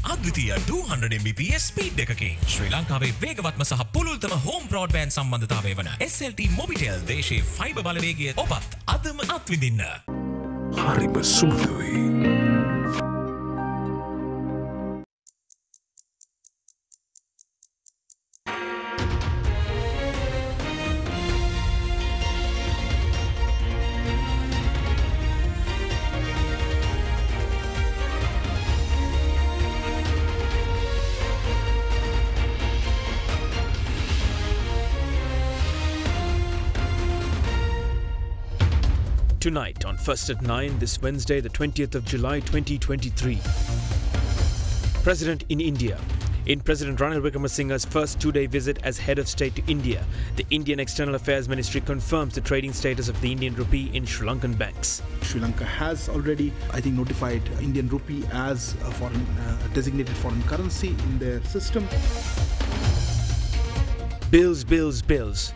අද්විතීය 200 Mbps speed එකකින් ශ්‍රී ලංකාවේ වේගවත්ම සහ පුළුල්තම හෝම් බ්‍රෝඩ්බෑන්ඩ් සම්බන්ධතාවය වන SLT මොබිටෙල් දේශීය ෆයිබර් බලවේගය ඔබත් අදම අත්විඳින්න. හරිම සුළුයි. Tonight on First at 9, this Wednesday, the 20th of July 2023. President in India. In President Ranil Wickremesinghe's first two-day visit as head of state to India, the Indian External Affairs Ministry confirms the trading status of the Indian rupee in Sri Lankan banks. Sri Lanka has already, notified Indian rupee as a foreign designated foreign currency in their system. Bills, bills, bills.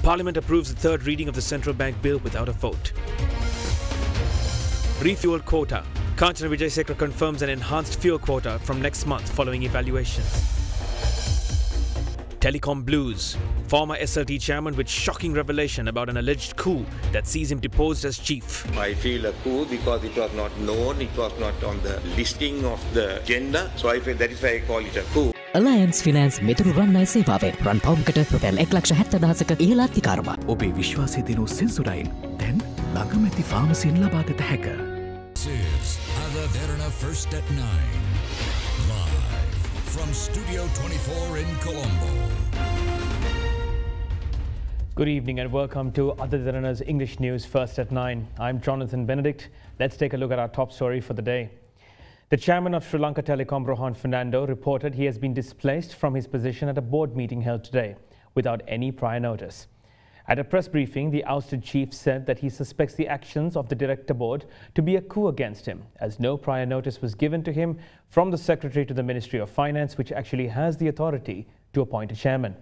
Parliament approves the third reading of the central bank bill without a vote. Refuel quota. Kanchana Wijayasekara confirms an enhanced fuel quota from next month following evaluation. Telecom blues. Former SLT chairman with shocking revelation about an alleged coup that sees him deposed as chief. I feel a coup because it was not known, it was not on the listing of the agenda. So I feel that is why I call it a coup. Alliance Finance මෙතුරු රන්නයි සේවාවෙන් රන් පවුම්කට රුපියල් 1,70,000ක ඉහළ අත්තිකාරම. ඔබේ විශ්වාසය දිනු සෙන්සුරයින් දැන් ළඟම ඇති ෆාමසියෙන් ලබාගත හැක. This is AdaDerana First at 9. Live from Studio 24 in Colombo. Good evening and welcome to AdaDerana's English News First at 9. I'm Jonathan Benedict. Let's take a look at our top story for the day. The chairman of Sri Lanka Telecom, Rohan Fernando, reported he has been displaced from his position at a board meeting held today without any prior notice. At a press briefing, the ousted chief said that he suspects the actions of the director board to be a coup against him, as no prior notice was given to him from the secretary to the Ministry of Finance, which actually has the authority to appoint a chairman.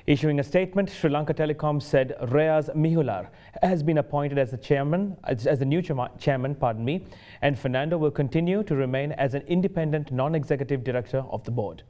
Issuing a statement, Sri Lanka Telecom said Reyaz Mihular has been appointed as the new chairman, and Fernando will continue to remain as an independent non-executive director of the board.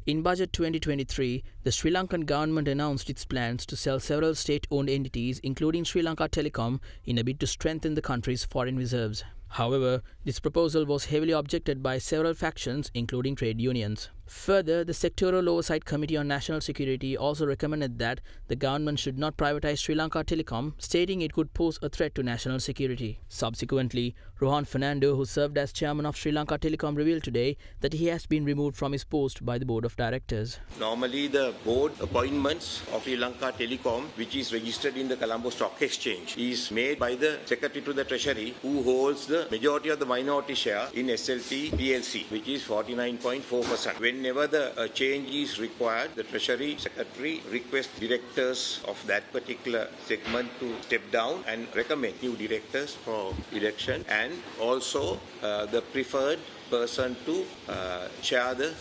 In Budget 2023, the Sri Lankan government announced its plans to sell several state-owned entities, including Sri Lanka Telecom, in a bid to strengthen the country's foreign reserves. However, this proposal was heavily objected by several factions, including trade unions. Further, the Sectoral Oversight Committee on National Security also recommended that the government should not privatize Sri Lanka Telecom, stating it could pose a threat to national security. Subsequently, Rohan Fernando, who served as chairman of Sri Lanka Telecom, revealed today that he has been removed from his post by the board of directors. Normally the board appointments of Sri Lanka Telecom, which is registered in the Colombo Stock Exchange, is made by the Secretary to the Treasury, who holds the majority of the minority share in SLT PLC, which is 49.4%. Whenever the change is required, the Treasury Secretary requests directors of that particular segment to step down and recommend new directors for election, and also the preferred person to chair the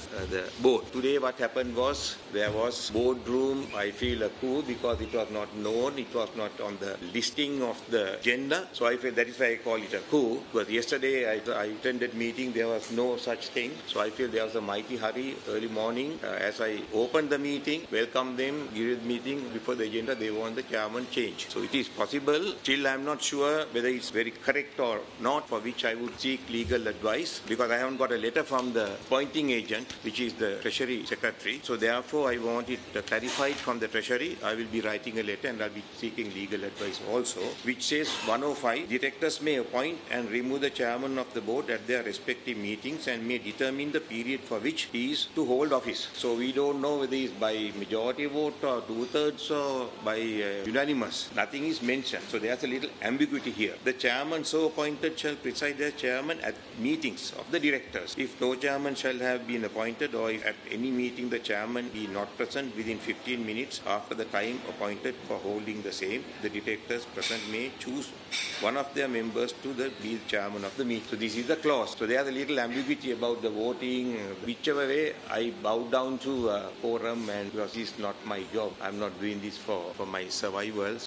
board. Today what happened was there was boardroom, I feel a coup because it was not known, it was not on the listing of the agenda. So I feel that is why I call it a coup. But yesterday I attended meeting, there was no such thing. So I feel there was a mighty hurry early morning. As I opened the meeting, welcomed them, give the meeting before the agenda, they want the chairman change. So it is possible. Still I am not sure whether it's very correct or not, for which I would seek legal advice, because I haven't got a letter from the appointing agent, which is the Treasury Secretary. So therefore, I want it clarified from the Treasury. I will be writing a letter and I'll be seeking legal advice also, which says 105, directors may appoint and remove the chairman of the board at their respective meetings and may determine the period for which he is to hold office. So we don't know whether it's by majority vote or two-thirds or by unanimous. Nothing is mentioned. So there's a little ambiguity here. The chairman so appointed shall preside as chairman at meetings of the directors. If no chairman shall have been appointed, or if at any meeting the chairman be not present within 15 minutes after the time appointed for holding the same, the directors present may choose one of their members to be the chairman of the meeting. So this is the clause. So there's a little ambiguity about the voting. Whichever way, I bow down to quorum, and because it's not my job. I'm not doing this for my survival.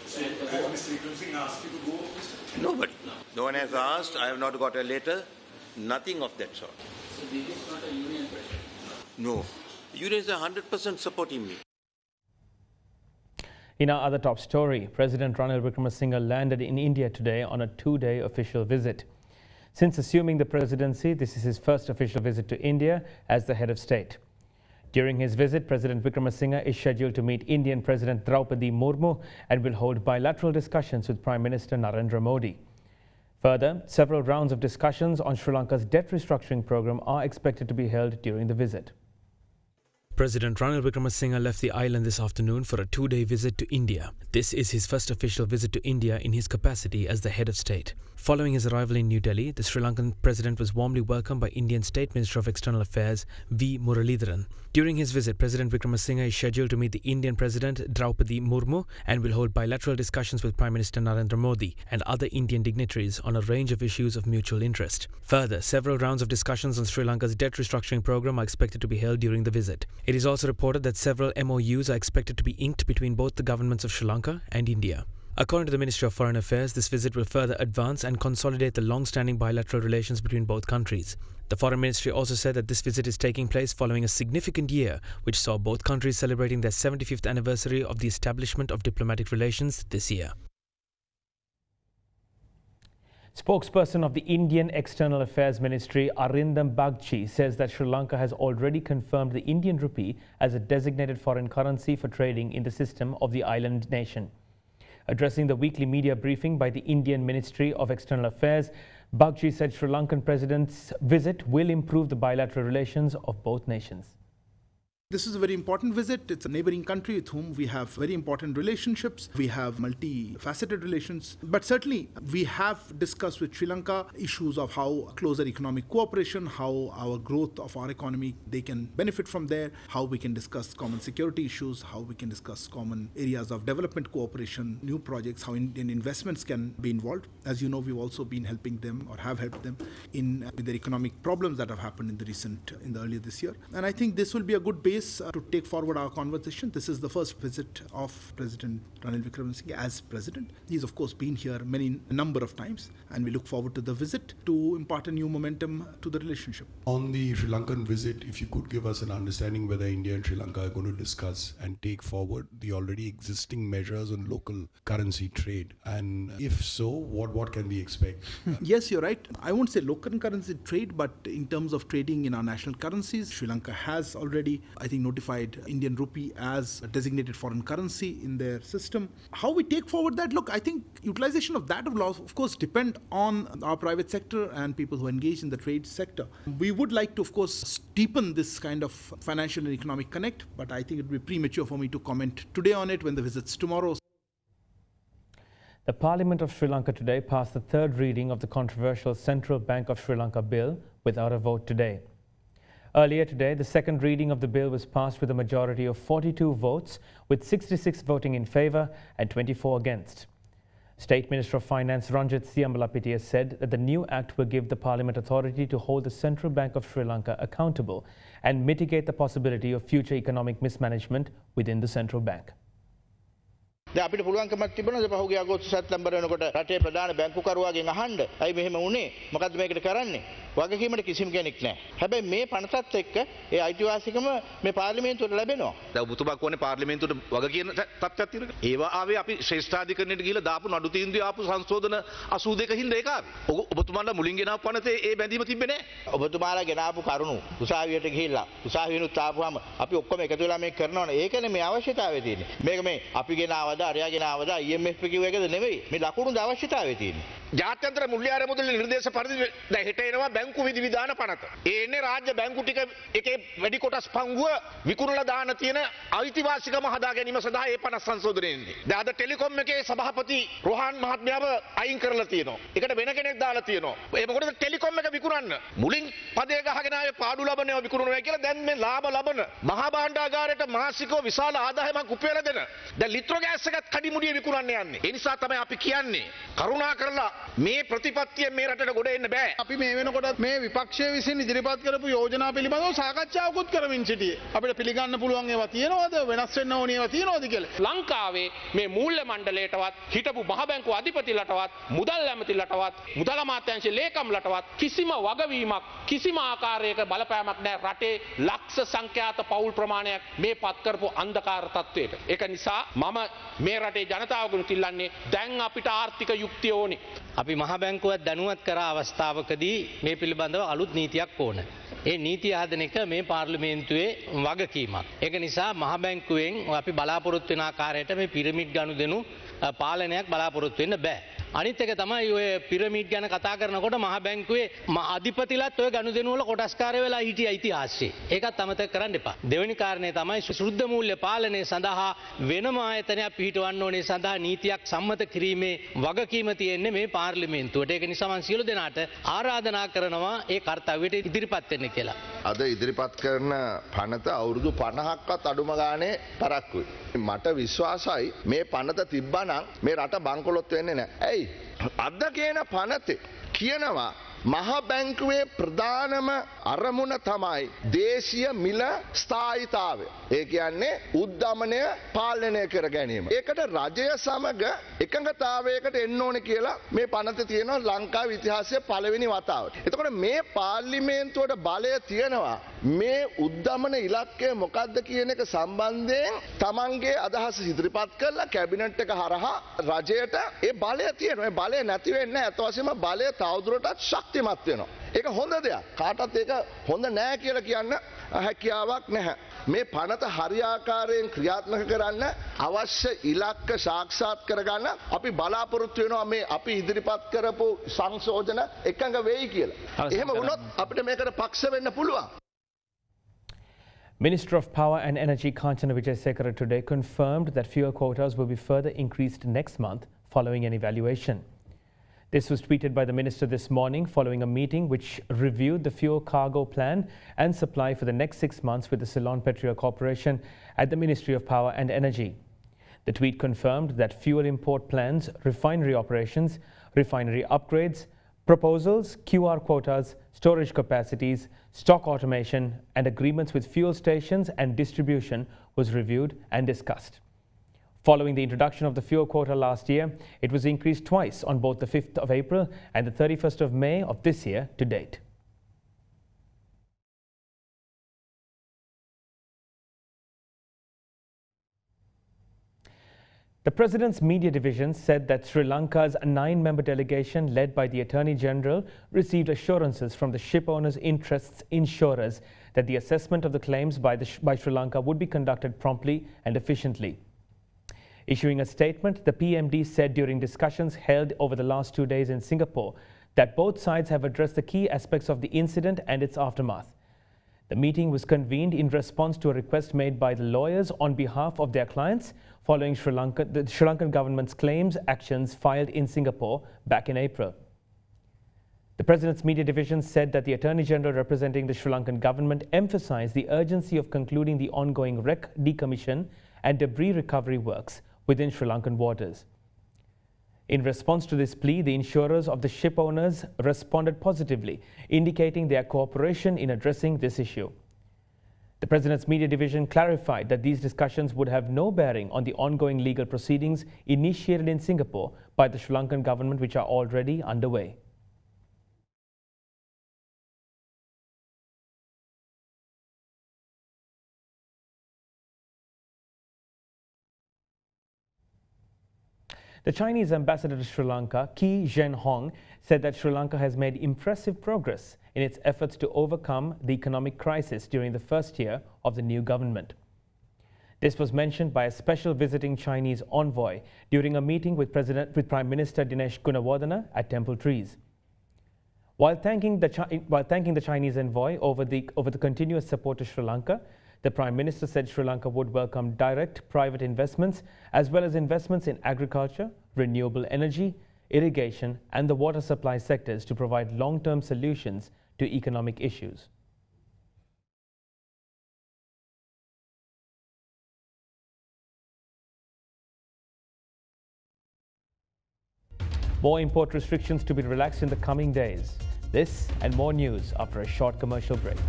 Nobody. No one has asked. I have not got a letter. Nothing of that sort. So this is not a union pressure? No. Unions are 100% supporting me. In our other top story, President Ranil Wickremesinghe landed in India today on a two-day official visit. Since assuming the presidency, this is his first official visit to India as the head of state. During his visit, President Wickremesinghe is scheduled to meet Indian President Draupadi Murmu and will hold bilateral discussions with Prime Minister Narendra Modi. Further, several rounds of discussions on Sri Lanka's debt restructuring program are expected to be held during the visit. President Ranil Wickremesinghe left the island this afternoon for a two-day visit to India. This is his first official visit to India in his capacity as the head of state. Following his arrival in New Delhi, the Sri Lankan president was warmly welcomed by Indian State Minister of External Affairs V. Muralidharan. During his visit, President Wickremesinghe is scheduled to meet the Indian President Draupadi Murmu and will hold bilateral discussions with Prime Minister Narendra Modi and other Indian dignitaries on a range of issues of mutual interest. Further, several rounds of discussions on Sri Lanka's debt restructuring program are expected to be held during the visit. It is also reported that several MOUs are expected to be inked between both the governments of Sri Lanka and India. According to the Ministry of Foreign Affairs, this visit will further advance and consolidate the long-standing bilateral relations between both countries. The Foreign Ministry also said that this visit is taking place following a significant year, which saw both countries celebrating their 75th anniversary of the establishment of diplomatic relations this year. Spokesperson of the Indian External Affairs Ministry, Arindam Bagchi, says that Sri Lanka has already confirmed the Indian rupee as a designated foreign currency for trading in the system of the island nation. Addressing the weekly media briefing by the Indian Ministry of External Affairs, Bagchi said Sri Lankan president's visit will improve the bilateral relations of both nations. This is a very important visit. It's a neighboring country with whom we have very important relationships. We have multifaceted relations. But certainly, we have discussed with Sri Lanka issues of how closer economic cooperation, how our growth of our economy, they can benefit from there, how we can discuss common security issues, how we can discuss common areas of development cooperation, new projects, how Indian investments can be involved. As you know, we've also been helping them or have helped them with their economic problems that have happened in the earlier this year. And I think this will be a good base to take forward our conversation. This is the first visit of President Ranil Wickremesinghe as president. He's of course been here a number of times, and we look forward to the visit to impart a new momentum to the relationship. On the Sri Lankan visit, if you could give us an understanding whether India and Sri Lanka are going to discuss and take forward the already existing measures on local currency trade, and if so, what can we expect? Yes, you're right. I won't say local currency trade, but in terms of trading in our national currencies, Sri Lanka has already, I think, notified Indian rupee as a designated foreign currency in their system. How we take forward that? Look, I think utilization of that will, of course, depend on our private sector and people who engage in the trade sector. We would like to, of course, deepen this kind of financial and economic connect, but I think it would be premature for me to comment today on it when the visit's tomorrow. The Parliament of Sri Lanka today passed the third reading of the controversial Central Bank of Sri Lanka bill without a vote today. Earlier today, the second reading of the bill was passed with a majority of 42 votes, with 66 voting in favour and 24 against. State Minister of Finance Ranjit Siambalapitiya said that the new act will give the Parliament authority to hold the Central Bank of Sri Lanka accountable and mitigate the possibility of future economic mismanagement within the central bank. දැන් අපිට පුළුවන්කමක් තිබුණාද පහුගිය අගෝස්තු සැප්තැම්බර් වෙනකොට රටේ ප්‍රධාන බැංකුකරුවාගෙන් අහන්න අයි මෙහෙම වුණේ මොකද්ද මේකට කරන්නේ වගකීමට කිසිම කෙනෙක් නැහැ. හැබැයි මේ පනතත් එක්ක ඒ අයිතිවාසිකම මේ පාර්ලිමේන්තුවට ලැබෙනවා. දැන් ඔබතුමා කියන්නේ පාර්ලිමේන්තුවට වග කියන තත්ත්වයක් තියෙනවා. ඒවා ආවේ අපි ශ්‍රේෂ්ඨාධිකරණයට ගිහිල්ලා දාපු නඩු තීන්දුවේ ආපු සංශෝධන 82 හින්දා ඒක ආවේ. ඔබතුමාලා මුලින් ගෙනාපු පනතේ ඒ බැඳීම තිබ්බේ නැහැ. ඔබතුමාලා ගෙනාපු කරුණු උසාවියට ගිහිල්ලා උසාවියනුත් ආපුවාම අපි ඔක්කොම එකතු වෙලා මේක කරනවනේ. ඒකනේ මේ අවශ්‍යතාවය තියෙන්නේ. මේක මේ අපි ගෙනාවද අරයාගෙන ආවද IMF කිව්ව එකද නෙවෙයි. මේ ලකුණු අවශ්‍යතාවය තියෙන්නේ. ජාත්‍යන්තර මුල්‍ය ආරමුදල නිර්දේශ පරිදි දැන් හෙට එනවා බැංකු විධිවිධාන පනත. ඒ එන්නේ රාජ්‍ය බැංකු ටික එකේ වැඩි කොටස් පංගුව විකුණලා දාන තියෙන අයිතිවාසිකම හදා ගැනීම සඳහා ඒ 50 සංශෝධනය එන්නේ. දැන් අද ටෙලිකොම් එකේ සභාපති රෝහන් මහත්මයාව අයින් කරලා තියෙනවා. ඒකට වෙන කෙනෙක් දාලා තියෙනවා. ඒ මොකටද ටෙලිකොම් එක විකුණන්න? මුලින් පදේ ගහගෙන ආවේ පාඩු ලබනවා විකුණනවා කියලා දැන් මේ ලාභ ලබන මහා භාණ්ඩාගාරයට මාසිකව විශාල ආදායමක් උපයලා දෙන. දැන් ලිත්‍රෝ ගෑස් එකත් කඩිමුඩිය විකුණන්න යන්නේ. ඒ නිසා තමයි අපි කියන්නේ කරුණා කරලා මේ ප්‍රතිපත්තිය මේ රටට ගොඩ එන්න බෑ. අපි මේ වෙනකොට මේ විපක්ෂය විසින් ඉදිරිපත් කරපු යෝජනා පිළිබඳව සාකච්ඡාවකුත් කරමින් සිටියේ. අපිට පිළිගන්න පුළුවන් ඒවා තියෙනවද? වෙනස් වෙන්න ඕනේ ඒවා තියෙනවද කියලා. ලංකාවේ මේ මූල්‍ය මණ්ඩලයටවත් හිටපු මහ බැංකුව අධිපතිලටවත් මුදල් ඇමතිලටවත් මුදල් අමාත්‍යාංශ ලේකම්ලටවත් කිසිම වගවීමක් කිසිම ආකාරයක බලපෑමක් නැහැ රටේ ලක්ෂ සංඛ්‍යාත පවුල් ප්‍රමාණයක් මේ පත් කරපු අන්ධකාර තත්වයට. ඒක නිසා මම මේ රටේ ජනතාවගෙන් ඉල්ලන්නේ දැන් අපිට ආර්ථික යුක්තිය ඕනේ. අපි මහ බැංකුවත් දැනුවත් කර අවස්ථාවකදී මේ පිළිබඳව අලුත් නීතියක් ඕන. ඒ නීතිය හදන එක මේ පාර්ලිමේන්තුවේ වගකීමක්. ඒක නිසා මහ බැංකුවෙන් අපි බලාපොරොත්තු වෙන ආකාරයට මේ පිරමිඩ් ගනුදෙනු පාලනයක් බලාපොරොත්තු වෙන්න බෑ. අනිත් එක තමයි ඔය පිරමිඩ් ගැන කතා කරනකොට මහ බැංකුවේ අධිපතිලත් ඔය ගනුදෙනු වල කොටස්කාරය වෙලා හිටිය ඉතිහාසයේ. ඒකත් අමතක කරන්න එපා. දෙවෙනි කාරණේ තමයි ශුද්ධ මූල්‍ය පාලනය සඳහා වෙනම ආයතනයක් පිහිටවන්න ඕනේ සඳහා නීතියක් සම්මත කිරීමේ වගකීම තියෙන්නේ මේ පාර්ලිමේන්තුවට. ඒක නිසා මම සියලු දෙනාට ආරාධනා කරනවා ඒ කාර්යයට ඉදිරිපත් වෙන්න කියලා. අද ඉදිරිපත් කරන පනත අවුරුදු 50ක්වත් අඩුම ගානේ පරක්කුයි. මට විශ්වාසයි මේ පනත තිබ්බනම් මේ රට බංකොලොත් වෙන්නේ නැහැ. ඇයි? අද කියන පනතේ කියනවා මහ බැංකුවේ ප්‍රධානම අරමුණ තමයි දේශීය මිල ස්ථායීතාවය. ඒ කියන්නේ උද්දමනය පාලනය කර ගැනීම. ඒකට රජය සමග එකඟතාවයකට එන්න ඕනේ කියලා මේ පනතේ තියෙනවා ලංකාවේ ඉතිහාසයේ පළවෙනි වතාවට. එතකොට මේ පාර්ලිමේන්තුවට බලය තියෙනවා මේ උද්දමන ඉලක්කය මොකක්ද කියන එක සම්බන්ධයෙන් තමන්ගේ අදහස ඉදිරිපත් කරලා කැබිනට් එක හරහා රජයට ඒ බලය තියෙනවා. ඒ බලය නැති වෙන්නේ නැහැ. අත වශයෙන්ම බලය තවදුරටත් ශක්තිමත් වෙනවා. ඒක හොඳ දෙයක්. කාටවත් ඒක හොඳ නෑ කියලා කියන්න හැකියාවක් නැහැ. මේ පනත හරියාකාරයෙන් ක්‍රියාත්මක කරන්න අවශ්‍ය ඉලක්ක සාක්ෂාත් කරගන්න අපි බලාපොරොත්තු වෙනවා මේ අපි ඉදිරිපත් කරපු සංශෝධන එකඟ වෙයි කියලා. එහෙම වුණොත් අපිට මේකට පක්ෂ වෙන්න පුළුවන්. Minister of Power and Energy Kanchana Wijesekara today confirmed that fuel quotas will be further increased next month following an evaluation. This was tweeted by the minister this morning following a meeting which reviewed the fuel cargo plan and supply for the next 6 months with the Ceylon Petroleum Corporation at the Ministry of Power and Energy. The tweet confirmed that fuel import plans, refinery operations, refinery upgrades, proposals, QR quotas, storage capacities, stock automation and agreements with fuel stations and distribution was reviewed and discussed. Following the introduction of the fuel quota last year, it was increased twice on both the 5th of April and the 31st of May of this year to date. The President's Media Division said that Sri Lanka's 9-member delegation led by the Attorney General received assurances from the ship owners' interests insurers that the assessment of the claims by Sri Lanka would be conducted promptly and efficiently. Issuing a statement, the PMD said during discussions held over the last 2 days in Singapore that both sides have addressed the key aspects of the incident and its aftermath. The meeting was convened in response to a request made by the lawyers on behalf of their clients following the Sri Lankan government's claims actions filed in Singapore back in April. The President's Media Division said that the Attorney General representing the Sri Lankan government emphasized the urgency of concluding the ongoing wreck decommission and debris recovery works within Sri Lankan waters. In response to this plea, the insurers of the ship owners responded positively, indicating their cooperation in addressing this issue. The President's Media Division clarified that these discussions would have no bearing on the ongoing legal proceedings initiated in Singapore by the Sri Lankan government, which are already underway. The Chinese ambassador to Sri Lanka, Ki Zhenhong, said that Sri Lanka has made impressive progress in its efforts to overcome the economic crisis during the first year of the new government. This was mentioned by a special visiting Chinese envoy during a meeting with Prime Minister Dinesh Gunawardena at Temple Trees. While thanking the Chinese envoy over the continuous support to Sri Lanka, the Prime Minister said Sri Lanka would welcome direct private investments as well as investments in agriculture, renewable energy, irrigation and the water supply sectors to provide long-term solutions to economic issues. More import restrictions to be relaxed in the coming days. This and more news after a short commercial break.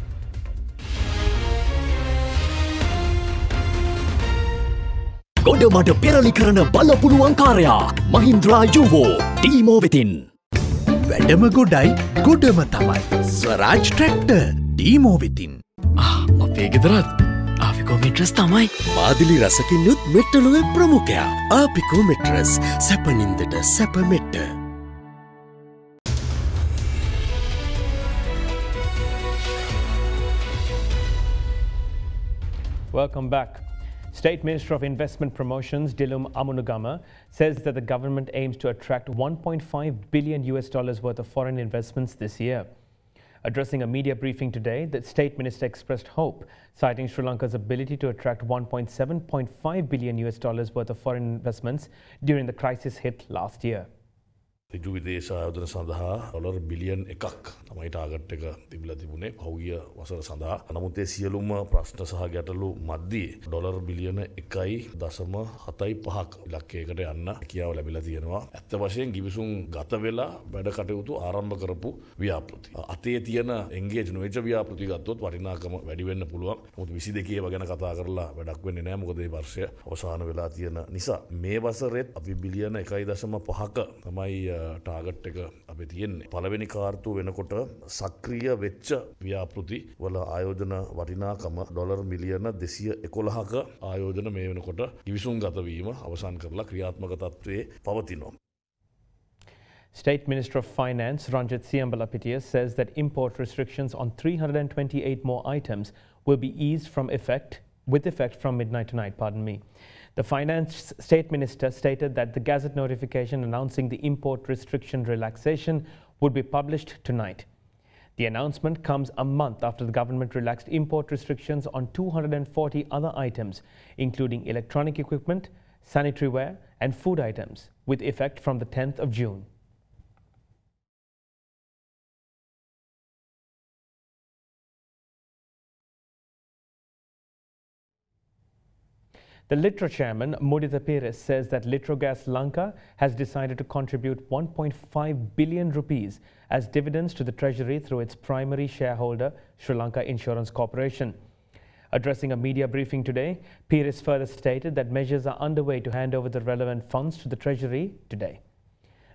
ගොඩමඩ පෙරලි කරන බලපුළුවන් කාරයා මහින්ද්‍රා යුවෝ ඩීමෝ වෙතින්. වැඩම ගොඩයි ගොඩම තමයි ස්වරාජ් tractor ඩීමෝ වෙතින්. අපේ ගෙදරත් ආපිකෝ mattress තමයි. මාදිලි රසකින් යුත් මෙට්ටලුවේ ප්‍රමුඛයා. ආපිකෝ mattress සැපනින්දට සැප මෙට්ට. Welcome back. State Minister of Investment Promotions Dilum Amunugama says that the government aims to attract $1.5 billion worth of foreign investments this year. Addressing a media briefing today, the State Minister expressed hope, citing Sri Lanka's ability to attract $1.75 billion worth of foreign investments during the crisis hit last year. ඍජු විදේශ ආයෝජන සඳහා dollar billion 1ක් තමයි target එක තිබිලා තිබුණේ පහුගිය වසර සඳහා. නමුත් ඒ සියලුම ප්‍රශ්න සහ ගැටලු මැද්දේ ඩොලර් බිලියන 1.75ක් ඉලක්කයකට යන්න කියාව ලැබිලා තියෙනවා. ඇත්ත වශයෙන් ගිවිසුම් ගත වෙලා වැඩ කටයුතු ආරම්භ කරපු ව්‍යාපෘති. අතේ තියෙන එන්ගේජ් නොවෙච්ච ව්‍යාපෘති ගත්තොත් වටිනාකම වැඩි වෙන්න පුළුවන්. නමුත් 22 ඒවා ගැන කතා කරලා වැඩක් වෙන්නේ නැහැ. මොකද මේ වර්ෂය අවසාන වෙලා තියෙන නිසා. මේ වසරෙත් අපි බිලියන 1.5ක තමයි ටාගට් එක අපි තියෙන්නේ. පළවෙනි කාර්තුව වෙනකොට සක්‍රිය වෙච්ච ව්‍යාපෘති වල ආයෝජන වටිනාකම ඩොලර් මිලියන 211ක ආයෝජන මේ වෙනකොට ඉවිසුම්ගත වීම අවසන් කරලා ක්‍රියාත්මක තත්ත්වයේ පවතිනවා. State Minister of Finance Ranjit Siambalapitiya says that import restrictions on 328 more items will be eased with effect from midnight tonight. The Finance State Minister stated that the Gazette notification announcing the import restriction relaxation would be published tonight. The announcement comes a month after the government relaxed import restrictions on 240 other items, including electronic equipment, sanitary ware and food items, with effect from the 10th of June. The Litro chairman, Mudita Pires, says that Litro Gas Lanka has decided to contribute 1.5 billion rupees as dividends to the treasury through its primary shareholder, Sri Lanka Insurance Corporation. Addressing a media briefing today, Pires further stated that measures are underway to hand over the relevant funds to the treasury today.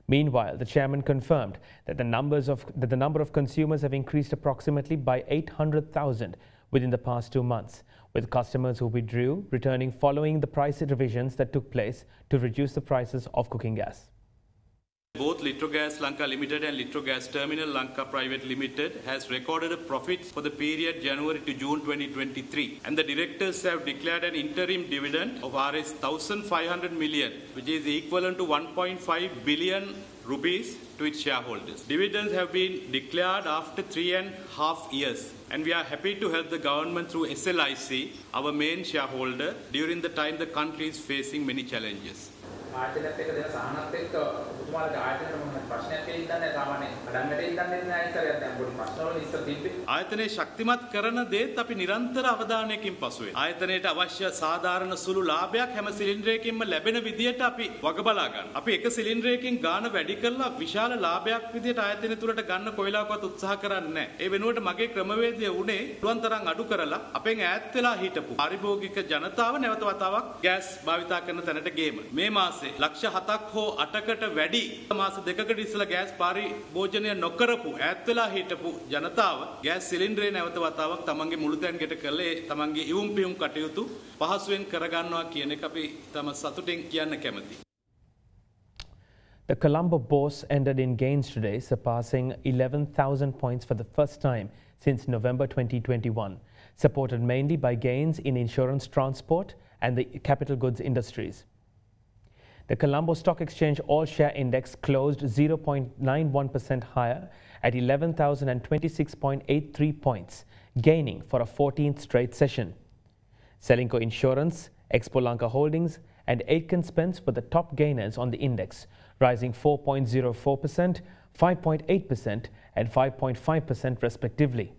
Meanwhile, the chairman confirmed that the number of consumers have increased approximately by 800,000 within the past 2 months, with customers who withdrew returning following the price revisions that took place to reduce the prices of cooking gas. Both Litro Gas Lanka Limited and Litro Gas Terminal Lanka Private Limited has recorded a profit for the period January to June 2023, and the directors have declared an interim dividend of Rs 1,500 million, which is equivalent to 1.5 billion rupees to its shareholders. Dividends have been declared after 3.5 years, and we are happy to help the government through SLIC, our main shareholder, during the time the country is facing many challenges. ආයතනයේ ශක්තිමත් කරන දේත් අපි නිරන්තර අවධානයකින් පසුවේ. ආයතනයට අවශ්‍ය සාධාරණ සුළු ලාභයක් හැම සිලින්ඩරයකින්ම ලැබෙන විදියට අපි වග බලා ගන්න. අපි එක සිලින්ඩරයකින් ගාන වැඩි කරලා විශාල ලාභයක් විදියට ආයතනය තුලට ගන්න කොයිලාකවත් උත්සාහ කරන්නේ නැහැ. ඒ වෙනුවට මගේ ක්‍රමවේදය උනේ පුළුවන් තරම් අඩු කරලා අපෙන් ඈත් වෙලා හිටපු පාරිභෝගික ජනතාව නැවත වතාවක් ගෑස් භාවිතා කරන තැනට ගේම. මේ මාසේ ලක්ෂ 7ක් හෝ 8කට වැඩි මාස දෙකකට ඉස්සලා ගෑස් පාරිභෝජනය නොකරපු ඈත් වෙලා හිටපු ජනතාව ගෑස් සිලින්ඩරේ නැවත වතාවක් තමන්ගේ මුළුතැන්ගෙට කරලා තමන්ගේ ඉවුම් පියුම් කටයුතු පහසුවෙන් කරගන්නවා කියන එක අපි තම සතුටින් කියන්න කැමතියි. The Colombo Bourse ended in gains today, surpassing 11,000 points for the first time since November 2021, supported mainly by gains in insurance, transport and the capital goods industries. The Colombo Stock Exchange All-Share Index closed 0.91% higher at 11,026.83 points, gaining for a 14th straight session. Selinco Insurance, Expo Lanka Holdings and Aitken Spence were the top gainers on the index, rising 4.04%, 5.8% and 5.5% respectively.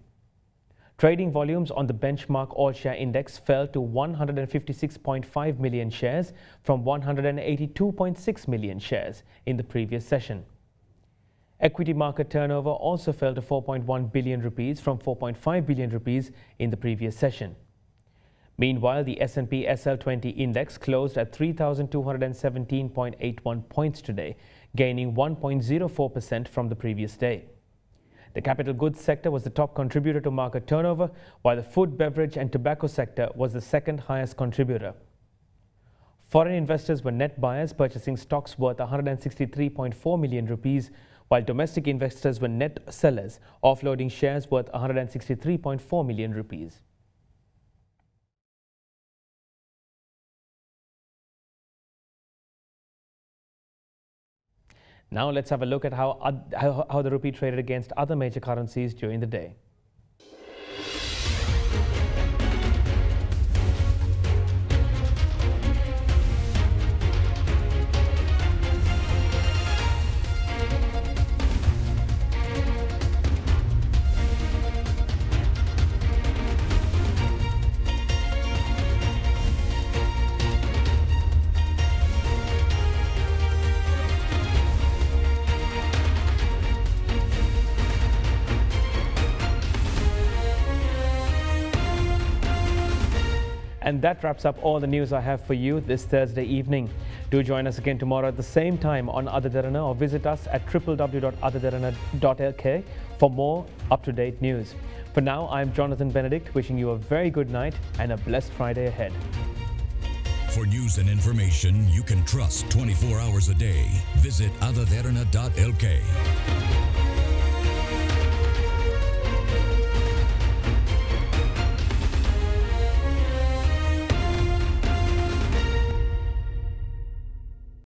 Trading volumes on the benchmark all-share index fell to 156.5 million shares from 182.6 million shares in the previous session. Equity market turnover also fell to 4.1 billion rupees from 4.5 billion rupees in the previous session. Meanwhile, the S&P SL20 index closed at 3,217.81 points today, gaining 1.04% from the previous day. The capital goods sector was the top contributor to market turnover, while the food, beverage and tobacco sector was the second highest contributor. Foreign investors were net buyers, purchasing stocks worth 163.4 million rupees, while domestic investors were net sellers, offloading shares worth 163.4 million rupees. Now let's have a look at how the rupee traded against other major currencies during the day. And that wraps up all the news I have for you this Thursday evening. Do join us again tomorrow at the same time on AdaDerana, or visit us at www.adaderana.lk for more up-to-date news. For now, I'm Jonathan Benedict, wishing you a very good night and a blessed Friday ahead. For news and information you can trust 24 hours a day, visit AdaDerana.lk.